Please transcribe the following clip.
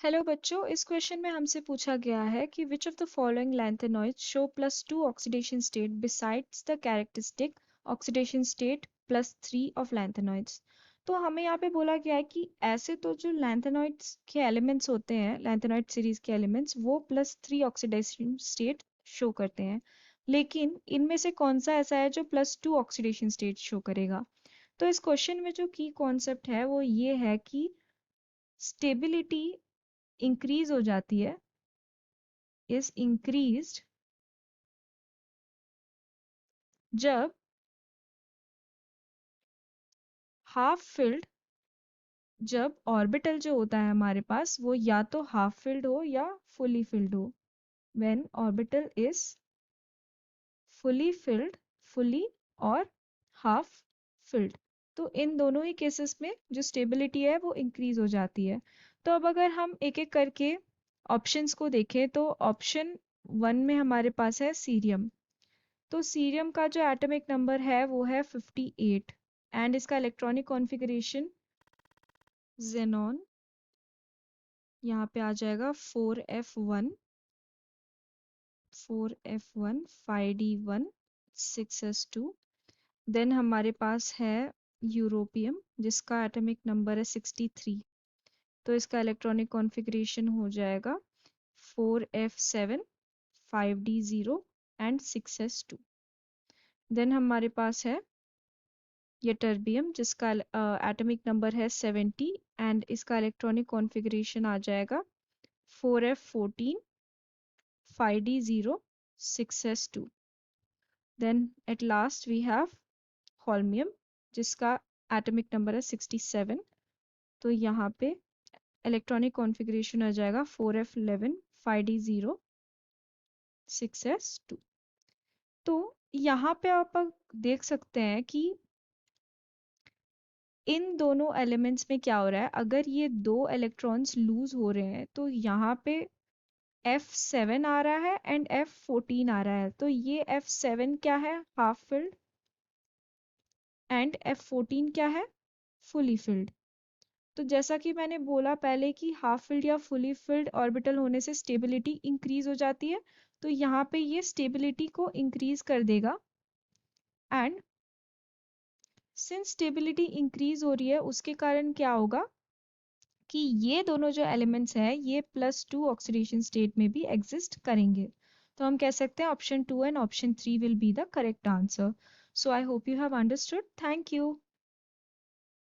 Hello बच्चों, इस question में हमसे पूछा गया है कि which of the following lanthanoids show +2 oxidation state besides the characteristic oxidation state +3 of lanthanoids. तो हमें यहाँ पे बोला गया है कि ऐसे तो जो लैंथेनॉइड्स के एलिमेंट्स होते हैं, लैंथेनॉइड सीरीज के एलिमेंट्स, वो +3 ऑक्सीडेशन स्टेट शो करते हैं, लेकिन इनमें से कौन सा ऐसा है जो +2 ऑक्सीडेशन स्टेट शो करेगा। तो इस क्वेश्चन में जो की कॉन्सेप्ट है वो ये है कि स्टेबिलिटी इंक्रीज हो जाती है, इज इंक्रीज्ड जब हाफ फिल्ड, जब ऑर्बिटल जो होता है हमारे पास वो या तो हाफ फिल्ड हो या फुली फिल्ड हो। When orbital is fully filled, fully और हाफ फिल्ड, तो इन दोनों ही केसेस में जो स्टेबिलिटी है वो इंक्रीज हो जाती है। तो अब अगर हम एक एक करके ऑप्शंस को देखें तो ऑप्शन 1 में हमारे पास है सीरियम। तो सीरियम का जो एटॉमिक नंबर है वो है 58 एंड इसका इलेक्ट्रॉनिक कॉन्फ़िगरेशन जेनॉन यहाँ पे आ जाएगा 4f1 4f1 5d1 6s2। Then हमारे पास है यूरोपियम जिसका एटॉमिक नंबर है 63, तो इसका इलेक्ट्रॉनिक कॉन्फ़िगरेशन हो जाएगा 4f7 5d0 and 6s2। Then हमारे पास है ये टर्बियम जिसका एटॉमिक नंबर है 70 एंड इसका इलेक्ट्रॉनिक कॉन्फ़िगरेशन आ जाएगा 4f14 5d0 6s2। Then at last we have holmium जिसका एटॉमिक नंबर है 67, तो यहाँ पे इलेक्ट्रॉनिक कॉन्फ़िगरेशन आ जाएगा 4f11 5d0 6s2। तो यहाँ पे आप देख सकते हैं कि इन दोनों एलिमेंट्स में क्या हो रहा है। अगर ये दो इलेक्ट्रॉन्स लूज हो रहे हैं तो यहाँ पे F7 आ रहा है एंड F14 आ रहा है, तो ये F7 क्या है, हाफ फिल्ड, एंड F14 क्या है, फुली फिल्ड। तो जैसा कि मैंने बोला पहले कि हाफ फिल्ड या फुली फिल्ड ऑर्बिटल होने से स्टेबिलिटी इंक्रीज हो जाती है, तो यहाँ पे ये स्टेबिलिटी को इंक्रीज कर देगा। एंड सिंस स्टेबिलिटी इंक्रीज हो रही है उसके कारण क्या होगा कि ये दोनों जो एलिमेंट्स हैं ये +2 ऑक्सीडेशन स्टेट में भी एग्जिस्ट करेंगे। तो हम कह सकते हैं option 2 and option 3 will be the correct answer. So I hope you have understood. Thank you.